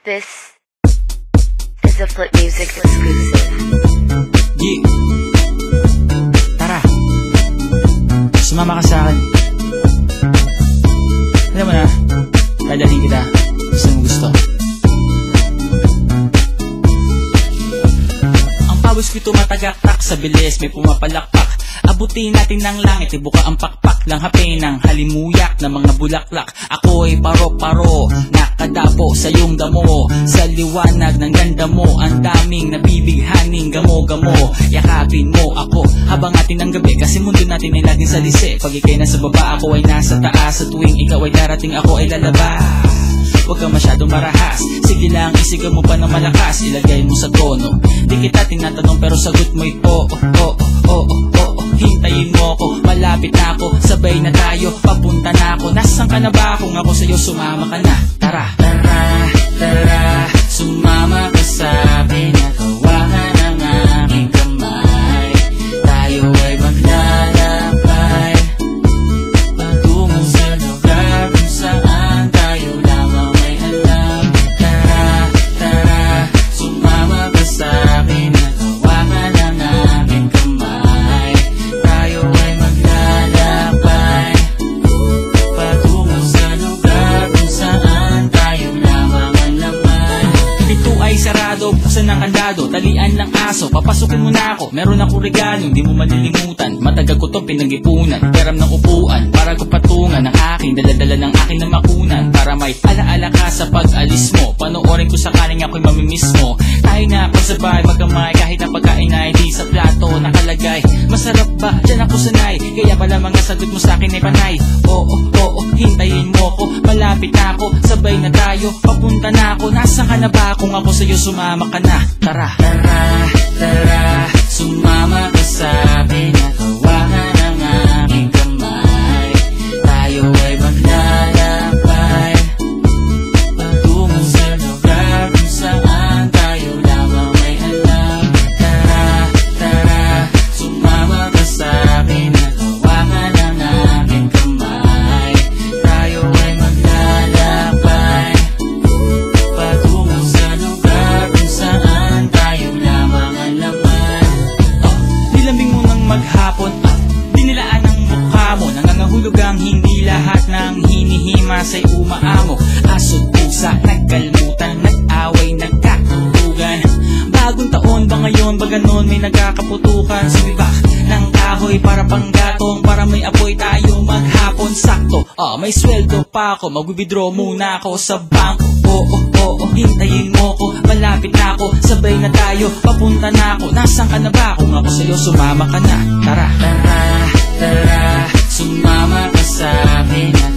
This is a Flip Music exclusive. Yeah. Tara, sumama ka sa akin. Alam mo na, dadalhin kita sa mong gusto. Ang pawis ko'y tumatagaktak sa bilis, may pumapalakpak. Abutin natin ng langit, ibuka ang pakpak lang hapin ng halimuyak ng mga bulaklak. Ako'y paro-paro, nakadapo sa iyong damo. Sa liwanag ng ganda mo, ang daming nabibighaning gamo-gamo. Yakapin mo ako habang atin ang gabi, kasi mundo natin ay laging salisi. Pag ikay nasa baba, ako ay nasa taas. Sa tuwing ikaw ay darating, ako ay lalabas. Huwag ka masyadong marahas, sige lang isigaw mo pa ng malakas. Ilagay mo sa tono, di kita tinatanong pero sagot mo'y oo, oo, oo, oo. Hintayin mo ako, malapit na ako, sabay na tayo, papunta na ako. Nasaan ka na ba? Kung ako sa'yo, sumama ka na. Tara, tara, tara, sumama ka sa'kin at hawakan ang aking kamay. Tayo ay maglalakbay patungo sa lugar kung saan tayo lamang may alam. Tara, tara, sumama ka sa'kin at hawakan ang aking kamay. Tayo ay maglalakbay patungo sa lugar kung saan tayo lamang ang laman. Pito ay sarado, buksan ng kandado, talian ng aso, papasukin mo na ako. Meron akong regalo, hindi mo malilimutan. Matagal ko itong pinag-ipunan, peram ng upuan para ko patungan ng aking daladala ng aking na makunan. Para may alaala ka sa pag-alis mo, panoorin ko sakaling ako'y mamimiss mo. Tayo na pasabay, magkamay, kahit ang pagkain ay di sa plato nakalagay. Masarap ba? Diyan ako sanay, kaya pala mga sagot mo sa akin ay panay. Oo, oo, hintayin mo ko, malapit na ako, sabay na tayo, papunta na ako. Nasaan ka na ba? Kung ako sa'yo, sumama ka na. Tara, tara, tara, sumama ka sa'kin at hawakan ang aking kamay. Tayo ay maglalakbay patungo sa lugar kung saan tayo lamang may alam. Tara, tara, sumama ka sa'kin at hawakan ang aking kamay. Tayo ay maglalakbay patungo sa lugar kung saan tayo lamang ang laman. Nilambing mo ng maghapon at dinilaan ang mukha mo. Nangangahulog ang hindi lahat ng hinihimas ay umaamo. Aso't pusa, nagkalmutan, nag-away, nagkatutugan. Bagong taon ba ngayon, ba ganon may nagkakaputukan? Sumibak ng kahoy para panggatong, para may apoy tayo maghapon. Sakto, may sweldo pa ako, mag-withdraw muna ako sa bangko. Oo, oo, hintayin mo ko, malapit na ako, sabay na tayo, papunta na ako. Nasaan ka na ba? Kung ako sa'yo, sumama ka na. Tara, tara, tara, sumama ka sa'kin at